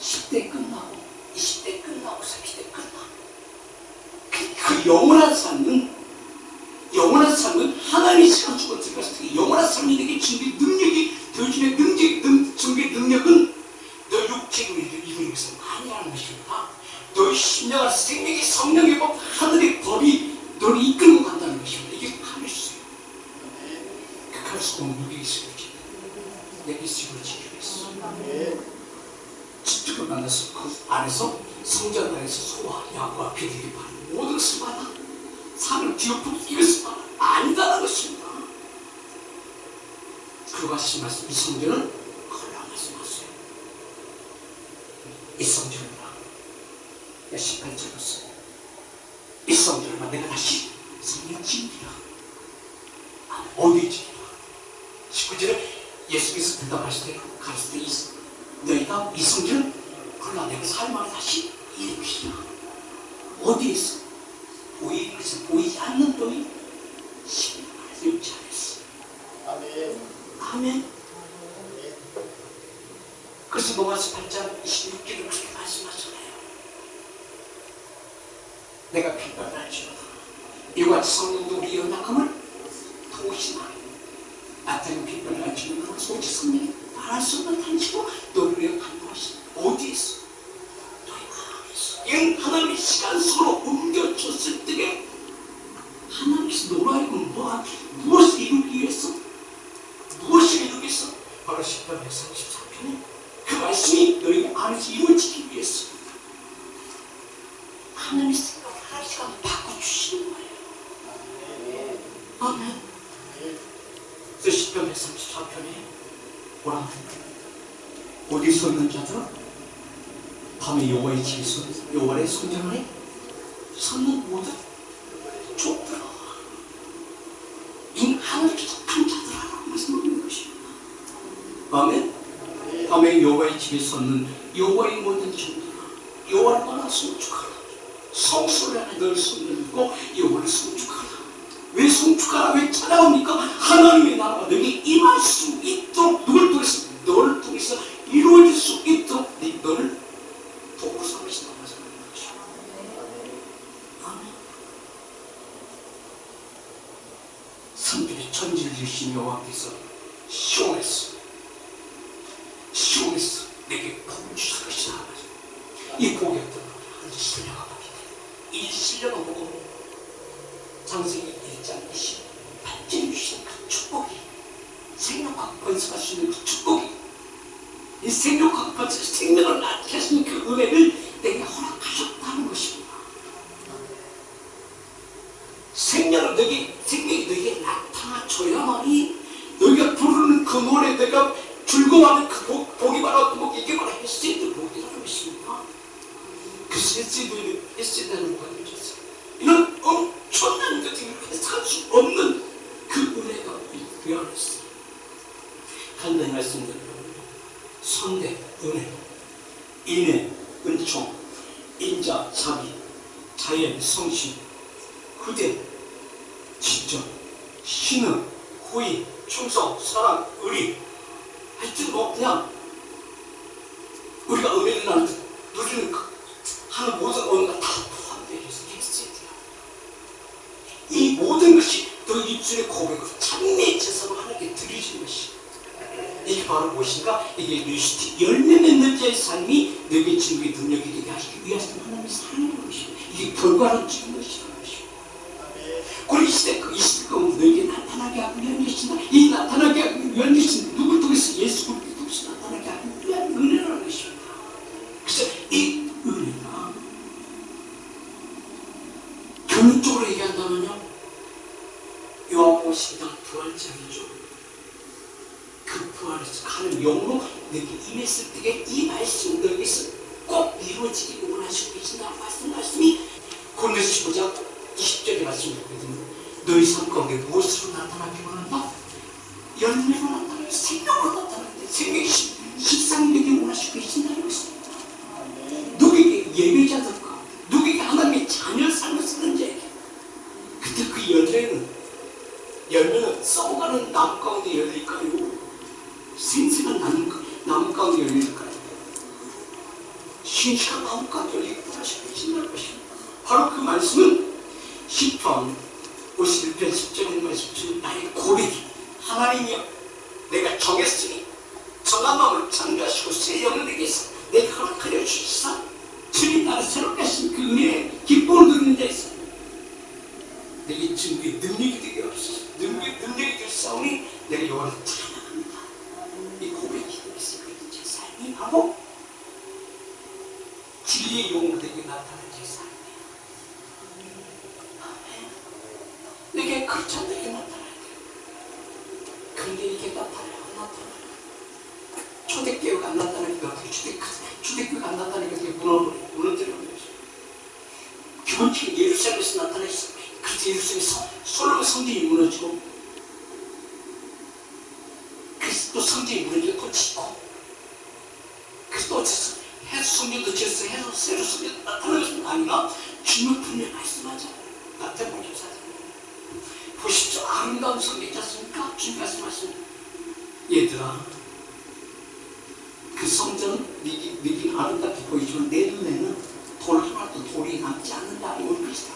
10대 끝나고 20대 끝나고 30대 끝나. 그 영원한 삶은 하나님의 시간 속으로 들어갔을 때 영원한 삶이 되게 준비 능력이 되어지는 준비 능력은 너 육체로 이루는 것은 아니라는 것입니다. 너의 심령을 생명의 성령의 법, 하늘의 법이 너를 이끌고 간다는 것입니다. 이게 카리스예요. 그 카리스가 누구에게 있을지 내게 있을지 지키겠어. 직접을 만나서 그 안에서 성전 안에서 소와 양과 비둘기 파는 모든 것을 받아 삶을 뒤엎고 이것을 받아 아니다라는 것입니다. 그가 하신 말씀, 이 성전은 걸라 말씀하세요. 이 성전을 봐. 18절로서 이 성전을 봐. 내가 다시 성전 지으리라. 어디에 지으리라? 19절에 예수께서 대답하실 때 가르칠 때 너희가 이 성전을 걸라 내가 삶을 다시 일으키리라. 어디에 있어? 보이지 않는 너희 심령 안에서 육체 안에서. 아멘. 그래서 로마서 8장 26절을 그렇게 말씀하잖아요. 내가 빛발을 알지어다. 이와 같이 성령도 우리 연약함을 통신하게 나타낸 빛발을 알지어다. 오직 성령이 말할 수 없는 단치로 너를 위해 간구하시다. 어디 있어? 너희 마음에 있어. 이건 하나님의 시간 속으로 옮겨줬을 때에 하나님께서 너로 하여금 무엇을 이루기 위해서? 무엇을 이루기 위해서? 바로 10편 134편에 그 말씀이 너희 안에서 이루어지기 위해서 하나님의 생각을 하나님의 시간을 바꿔주시는 거예요. 아멘. 그래서 10편 134편에 뭐라 어디 서 있는 자들아? 밤에 여호와의 집에서 여호와의 성전 안에 섰는 모든 족들아, 이 하늘께서 큰 자들아 말씀하는 것입니다. 아멘. 밤에 여호와의 집에 섰는 여호와의 모든 종들아, 여호와를 만나 송축하라. 성소를 안에 널 손들고 여호와를 송축하라. 왜 송축하라? 왜 찾아옵니까? 하나님의 나라가 너에게 임할 수 있도록 누굴 통해서? 너를 통해서 이루어질 수 있도록 너를 도구로 삼으신다고 말씀하는 것이죠. 아멘. 성전의 천지를 지으신 여호와께서 시온에서 내게 복을 주실 것이다. 이 복이 어떤 거냐? 신령한 복이다. 이 신령한 복은 창세기 1장 28절에 주신 그 축복이, 생명과 번성할 수 있는 그 축복이, 이 생명과 번성, 생명을 낳게 하시는 그 은혜를 내게 허락하셨다는 것입니다. 생명이 너에게 나타나줘야만이 너희가 부르는 그 노래, 내가 즐거워하는 그 복이 바로 어떤 복, 이게 바로 헤세드 복이라는 것입니다. 그 헤세드는 뭐가 되셨어요? 이런 엄청난 것들이 이렇게 살 수 없는 그 은혜가 우리 안에 있어. 간단히 말씀드리면 선대, 은혜, 인애, 은총, 인자, 자비, 자연, 성실, 후대, 진정, 신응, 호의, 충성, 사랑, 의리. 하여튼 뭐 그냥 우리가 은혜를 누리는 하는 모든 언어가 다 포함되어 있어야 돼요. 이 모든 것이 너 입술의 고백으로 찬미의 제사로 하나님께 드리는 것이, 이게 바로 무엇인가? 이게 뉴시티 열매 맺는 자의 삶이 너에게 증거의 능력이 되게 하시기 위해서 하나님의 사랑하는 것이고, 이게 결과론적인 것이라는 것이고, 그리고 이 시대 너에게 나타나게 하기 위한 것이다. 이 나타나게 하기 위한 것은 누굴 통해서? 예수 그리스도를 통해서 나타나게 하기 위한 은혜라는 것입니다. 그래서 이 은혜가 결론적으로 얘기한다면요, 요한복음 10장 부활장이죠. 그 부활에서 하는 영으로 너에게 임했을 때에 이 말씀이 너에게서 꼭 이루어지기 원하시고 계신다는 말씀이 고린도서 15장 20절의 말씀이거든요. 너희 삶 가운데 무엇으로 나타나기 원한다? 열매로 나타나요. 생명으로 나타나는데 생명이 십상되기 원하시고 계신다는 것입니다. 누구에게? 예배자들과 누구에게? 하나님의 자녀 삶을 쓰는 자에게. 그때 그 열매는 썩어가는 나무 가운데 열릴까요? 생생한 나무 가운데 열릴까요? 싱싱한 나무 가운데 열리기 원하시고 계신다는 것입니다. 바로 그 말씀은 시편 51편 10절에 있는 말씀처럼 나의 고백이, 하나님이여 내가 정했으니 정한 마음을 창조하시고 새 영을 내게 내게 허락하여 주시사 주님 나를 새롭게 하신 그 은혜의 기쁨을 누리는 자에 있어 내게 증거의 능력이 되게 하소서. 능력이 될 싸우니 내가 여호와를 찬양합니다. 이 고백이 있으니까 제 삶이 바로 진리의 영으로 내게 나타난 제 삶이에요. 내게 그렇지 않게 나타나야 돼요. 그런데 이게 나타나요? 안 나타나요? 초대교회가 안 나타나니까 어떻게 초대교회가 안 나타나니까 어떻게 무너뜨려버려요. 기본적인 예루살렘에서 나타났어요. 그래서 예루살렘에서 솔로몬 성전이 무너지고, 그래서 또 성전이 무너지고 또 짓고, 그래서 또 어째서 해수 성전도 지었어요. 새로 성전 나타나는 것은 아니라 주님은 분명히 말씀하잖아요. 나타나는 사람 보십시오. 아름다운 성경 있지 않습니까? 주님 말씀하십니다. 얘들아, 그 성전은 네긴 아름답게 보이지만 내 눈에는 돌 하나도 돌이 남지 않는다. 이걸 그리스다.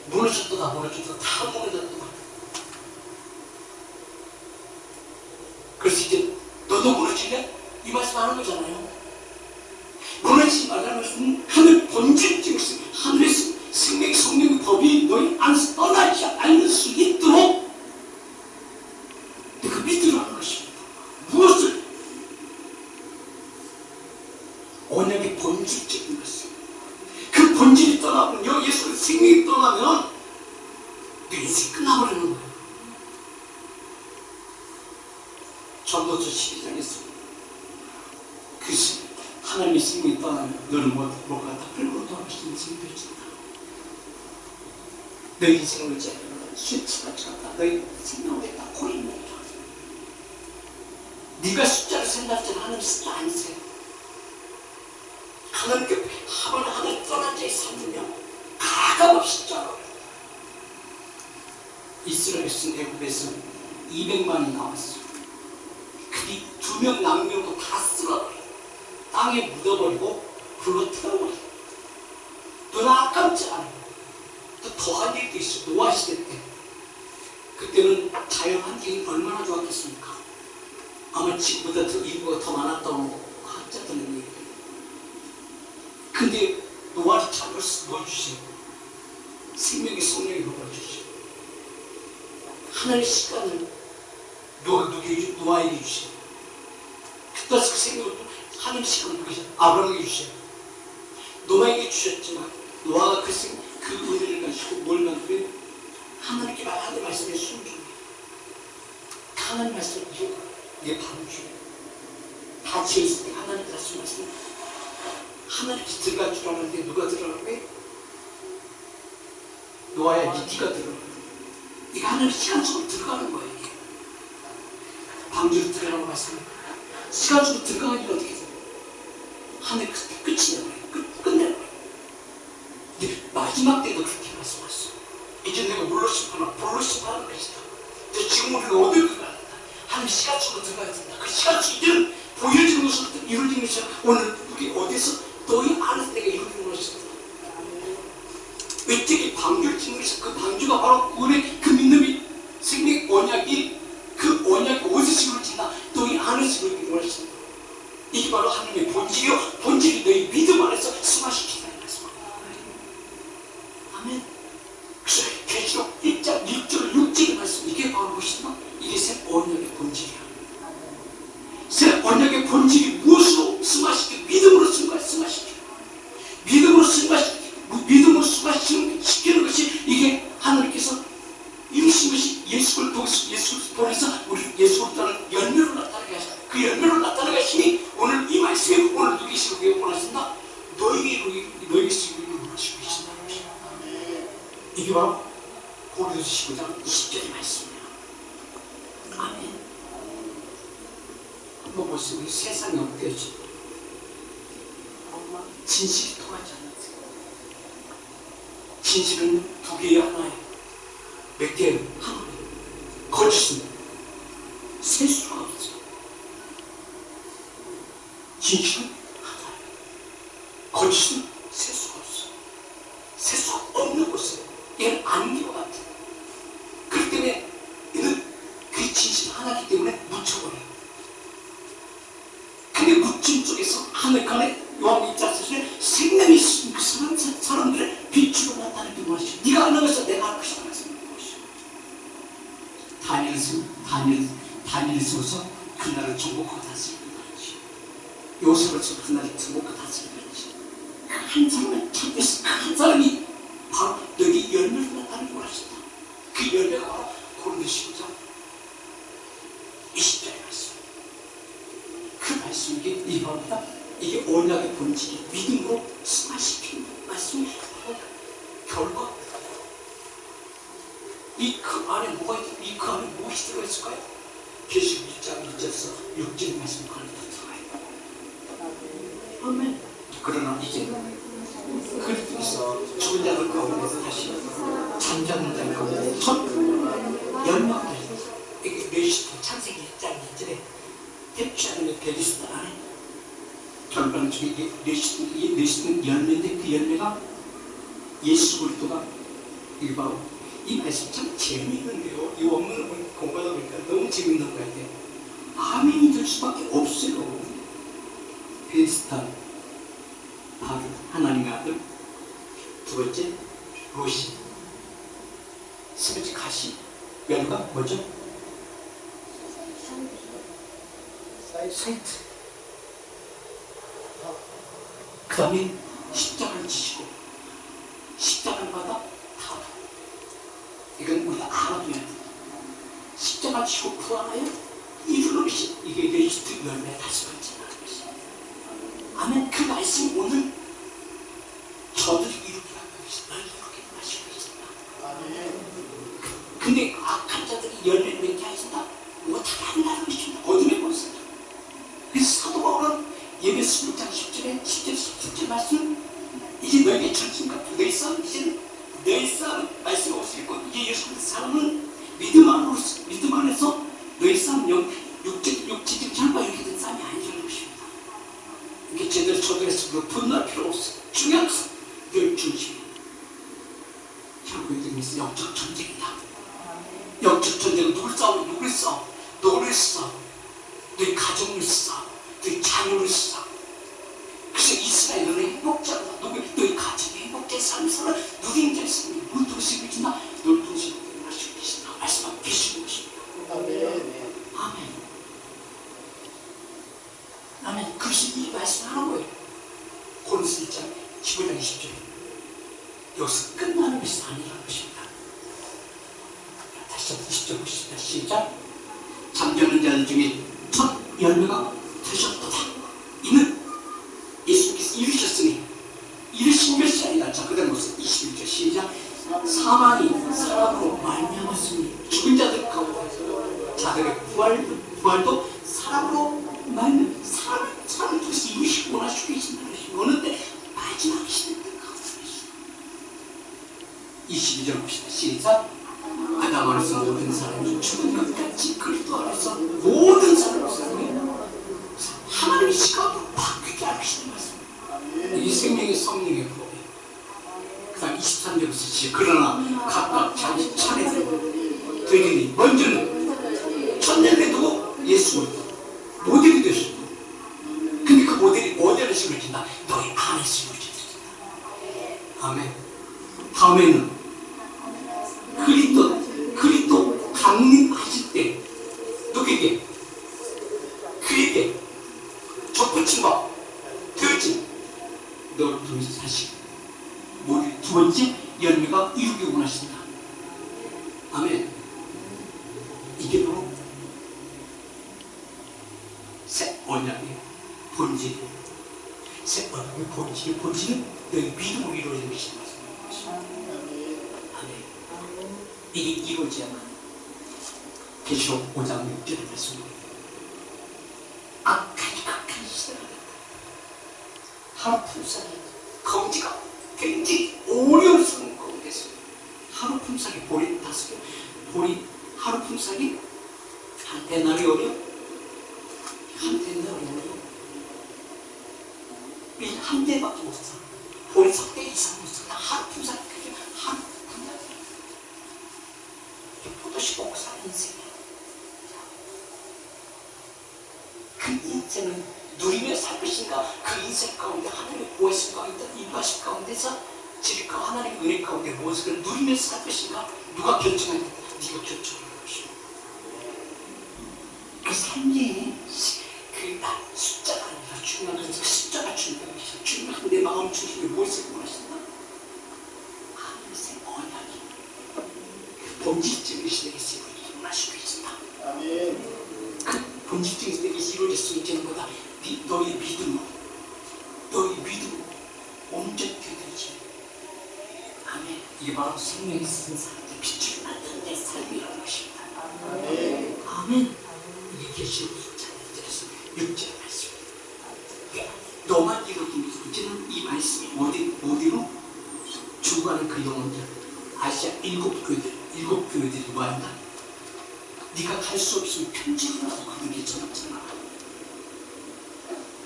무너졌다 다 무너졌다. 그래서 이제 너도 무너질래? 이 말씀 하는 거잖아요. 무너지지 말라는 것은 하늘 본질적인 하늘에서 생명의 성령의 법이 너희 안에서 떠나지 않을 수 있도록 그 믿으라는 것입니다. 무엇을? 언약의 본질적인 것을. 그 본질이 떠나면, 예수의 생명이 떠나면 내 인생이 끝나버리는 거예요. 전도서 12장에서 그 하나님의 생명이 떠나면 너는 뭐가 다 끌고 돌아갈 수 있는 생명이 되어진다. 너희 인생을 재면 수치가 차다. 너희 생명을 다 고립니다. 네가 숫자를 생각하는 하나님 숫자 아니세요. 하나님께 하늘 떠난 자의 삶은요, 가감없이 쩔어요. 이스라엘에서 애굽에서 200만이 나왔어요. 그게 2명 남명도 다 쓸어버려요. 땅에 묻어버리고 불로 태워버려요. 눈 아깝지 않아요. 또 더한 일도 있어요. 노아 시대 때. 그때는 자연 환경이 얼마나 좋았겠습니까? 아마 지금보다 더 인구가 더 많았다고 학자들은 얘기해요. 근데 노아를 잡을 수 넣어주세요. 생명의 성령이 넣어주세요. 하나님의 시간을 노아에게 주세요. 그때 그 생명을 하나님의 시간을 아브라함에게 주세요. 노아에게 주셨지만 노아가 그 은혜를 가지고 뭘 만들어요? 하나님께 하나님 말씀에 순종해요. 하나님 말씀을 기억하고 내 바로 주요. 다 지었을 때 하나님 말씀을 하나님께 들어갈 줄 알았는데 누가 들어가고요? 놓아야 네가 들어가. 이게 하나님 시간 속으로 들어가는 거예요. 이게. 방주로 들어가는 말씀입니다. 시간 속으로 들어가기는 어떻게 해요? 하늘 끝이 내버려요. 끝내버려요. 근데 마지막 때도 그렇게 말씀하셨어요. 이제 내가 물로 심판하고 불로 심판하는 것이다. 지금 우리가 어디로 들어가야 된다. 하늘 시간 속으로 들어가야 된다. 그 시간 속에 이제는 보여지는 것으로 이루어지는 것이야. 오늘 우리 어디서 너희 안에서 내가 이루어지는 것이다. 외적인 방주를 짓는 것이 그 방주가 바로 우리 그 믿음이 생명의 언약이 그 언약이 어디서 이루어진다. 너희 안에서 이루어지는 것이다. 이게 바로 하나님의 본질이요. 본질이 너희 믿음 안에서 승화시킨다는 말씀입니다. 아멘. 그래서 계시록 1장 1절 6절의 말씀 이게 바로 무엇이냐? 이게 새 언약의 본질이야. 새 언약의 본질이 무엇으로 승화시켜? 믿음으로 승화시켜. 믿음으로 승화시키는 것이 이게 하나님께서 이루신 것이 예수를 통해서 우리 예수를 따르는 열매로 나타나게 하셨다. 그 열매로 나타나게 하시니 오늘 이 말씀이 오늘 누기 시록에 원하신다. 너희에게 시록을 원하시고 계신다. 이게 바로 고린도서 15장 20절의 말씀이야. 아멘. 한번 보시죠. 우리 세상이 어때지? 진실이 통하지 않는다. 진실은 두 개의 하나예요. 몇 개예요? 하나예요. 거짓은 셀 수가 없어. 진실은 하나예요. 거짓은 셀 수가 없어. 셀 수가 없는 것이에요. 얘는 안개와 같아. 그렇기 때문에 얘는 그 진실 하나이기 때문에 묻혀버려요. 근데 묻힘 속에서 하늘간에 요한 입자서에 생명이 있는 그 사람들의 빛으로 나타나는 것이죠. 네가 아는 것이다. 내가 아는 것이다. 다니엘서서 그날을 정복하고 다스리는 것이죠. 요셉을서 그날을 정복하고 다스리는 것이죠. 한 사람을 찾겠어. 한 사람이 바로 너희 열매를 나타내는 것이다. 그 열매가 바로 고린도서 15장 20절의 말씀. 그 말씀이 이 바로다. 이게 언약의 본질이 믿음으로 승화시키는 말씀이 바로 결과. 이 그 안에 뭐가 있다? 이 그 안에 무엇이 들어있을까요? 계시록 1장 1절에서 6절의 말씀이 그 안에 들어가 있고. 아멘. 그러나 이제 그리스도에서 죽은 자들 가운데서 다시 잠자는 자들 가운데 첫 연막들 이게 레시토 창세기 1장 2절에 대피하는 베리스도 안에 결과는 중에 이게 레시토는 열매인데 그 열매가 예수 그리스도가 이게 바로 이 말씀 참 재미있는데요. 이 원문을 공부하다 보니까 너무 재미있는 것 같아요. 아멘이 될 수밖에 없어요. 베리스타 바로 하나님의 아들, 두 번째 로시, 세 번째 가시, 열과 뭐죠? 사이트. 그 다음에 십자가를 지시고 십자가를 받아 타라. 이건 우리가 알아둬야 돼. 십자가 지고 구하나요? 이루는 것이 이게 레이스트 열매 다시 번째라는 것이. 아멘. 그 말씀이 오늘 저들이 이루게 하는 것이 널 이루게 마시고 있습니다. 근데 악한 자들이 열매를 맺게 하신다? 이거 다 한다는 것입니다. 어둠의 권세. 그래서 사도 바울은 예배서 6장 10절에 10절 17절 말씀 이제 너에게 전심 같은 너희 싸움 이제는 너희 싸움 말씀이 없으니까 이제 예수 그리스도 사람은 믿음 안에서 너희 싸움 육체적 결과 이렇게 된 싸움이 아니라는 것입니다. 이게 제대로 저들에서 분노할 필요 없어. 중요한 것은 늘 중심이에요. 결국에 있어 영적 전쟁이다. 영적 전쟁은 누굴 싸워? 누굴 싸워? 너를 싸워. 너희 가정을 싸워. 너희 자녀를 싸워. 그래서 이스라엘 너는 행복자다. 너희 가정의 행복자의 삶을 살아. 누린 자의 삶을 뭘 통해서 이루어진다? 널 통해서 이루어지고 계신다. 말씀하고 계시는 것입니다. 아멘. 아멘. 그것이 이 말씀을 하는 거예요. 고린도서 1장 15장 20절에 여기서 끝나는 것이 아니라는 것입니다. 다시 한번 20절 보십시다. 시작. 잠자는 자들 중에 첫 열매가 되셨도다. 이는 예수께서 이루셨으니 이루신 것이 아니다. 자, 그 다음 보세요. 21절 시작. 사망이 사람으로 말미암았으니 죽은 자들 가운데 자들의 부활도 사람으로 말미암아 사람을 통해서 이루시고 나시고 계신다는 것이 어느 때 마지막 시대 때 가운데 계시다. 22절 봅시다. 시작. 아담 안에서 모든 사람이 죽은 것같이 그리스도 안에서 모든 사람이 하나님의 시각으로 바뀌게 하시는 말씀. 이 생명의 성령의 법이. 그 다음 23절부터 시작. 그러나 각각 자기 차례대로 되리니 먼저는 천년에 두고 예수 모델이 되셨고, 근데 그 모델이 어디를 심어진다? 너희 안에 심어진다. 아멘. 다음에는 그리스도 강림하실 때 누구에게? 그에게 접붙임과 되어진 너를 통해서 다시 두 번째 열매가 이루기 원하신다. 아멘. 이게 바로 새 언약의 본질이에요. 새 언약의 본질은 너희 믿음으로 이루어지는 것이다. 아멘. 이게 이루어져야만 계시록 5장 6절의 말씀입니다. 악한 시대가 하루 품삯이 검지가 굉장히 어려운 상황 가운데서 하루 품삯이 보리 5개, 보리 하루 품삯이 한 데나리 어려? 한 데나리 어려? 한 대밖에 못 사. 보리 3대 이상 못 사. 하루 품삯이 그게 하루 품삯이 포도씨 먹고 사는 인생이야. 그 인생은 누리며 살 것인가? 그 인생 가운데 하나님의 보혜심 가운데 인도하심 가운데서 질과 하나님의 은혜 가운데 무엇을 누리면서 살 것인가? 누가 결정하겠다? 네가 결정하는 것이야. 그 삶의 그 숫자가 아니라 중요한 것은 그 숫자가 중요한 것이야. 중요한 내 마음 중심에 무엇을 원하신다? 하나님의 언약이 그 본질적인 시대에서 일어나시고 있다. 아멘. 그 본질적인 시대에서 이루어졌으면 되는 거다. 너희 믿음으로 온전히 되지. 아멘. 이게 바로 생명이 쓴 사람들 빛을 만드는 내 삶이라는 것입니다. 아멘. 아멘. 이게 계시록 6절 말씀입니다. 너만 이루어진 이제는 이 말씀이 어디로 주관하는 그 영혼들, 아시아 7 교회들이 뭐한다? 네가 갈 수 없으면 편지라도 그런 게 전없잖아.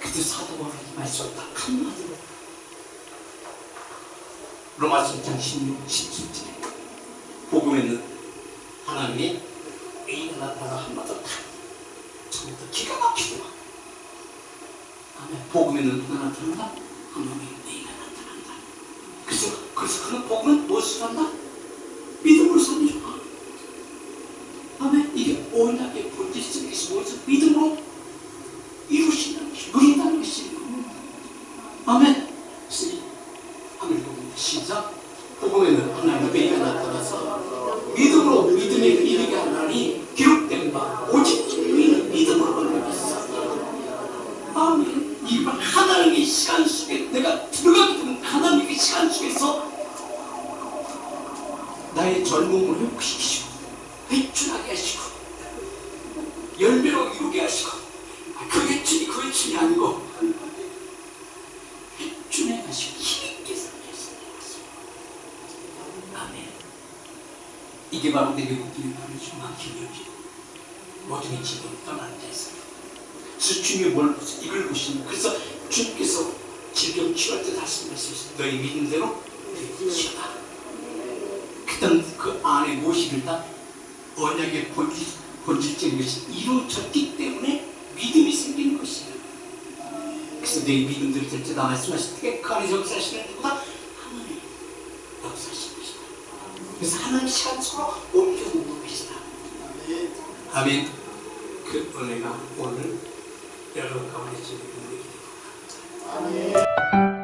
그때 사도 바울이 말씀을 딱 한마디로 로마서 1장 16, 17절에 복음에는 하나님의 의가 나타나 한마디로 딱 처음부터 기가 막히더라. 아멘. 복음에는 누가 나타난다? 하나님의 의가 나타난다. 그래서 그런 복음은 무엇을 한다? 믿음으로 사는 거야. 아멘. 이게 언약의 본질 속에서 무엇을 믿음으로 이루신다는 것이, 누린다는 것이. 아멘. 하늘 복음 시작. 복음에는 하나님의 의가 나타나서 믿음으로 믿음에 이르게 하나니 기록된 바 오직 우리는 믿음으로 얻겠어. 아멘. 이 하나님의 시간 속에 내가 들어가게 되면 하나님의 시간 속에서 나의 젊음을 회복시키시고 회춘하게 하시고 열매로 이루게 하시고 그 회춘이 아니고 회춘해 가시고 힘있게 살게 하시는 아멘. 이게 바로 내 외국인의 불중한 기념이고 모든 집을 떠나는 데서 그래서 주님이 뭘 보세요? 이걸 보시는. 그래서 주님께서 질병 치유할 때 다시 말씀하셨어요. 너희 믿음대로 치유다. 그다음 그 안에 무엇이 일단 언약의 본질적인 것이 이루어졌기 때문에 믿음이 생기는 것이에요. 그래서 너희 믿음대로 될 때 다 말씀하실 때 그 안에 역사하시는 것보다 하나님 역사하시는 것이다. 그래서 하나님 시간 서로 옮겨놓는 것이다. 아멘. 그 은혜가 오늘 여러분 가운데 지금 있는 일이 됩니다. 아멘.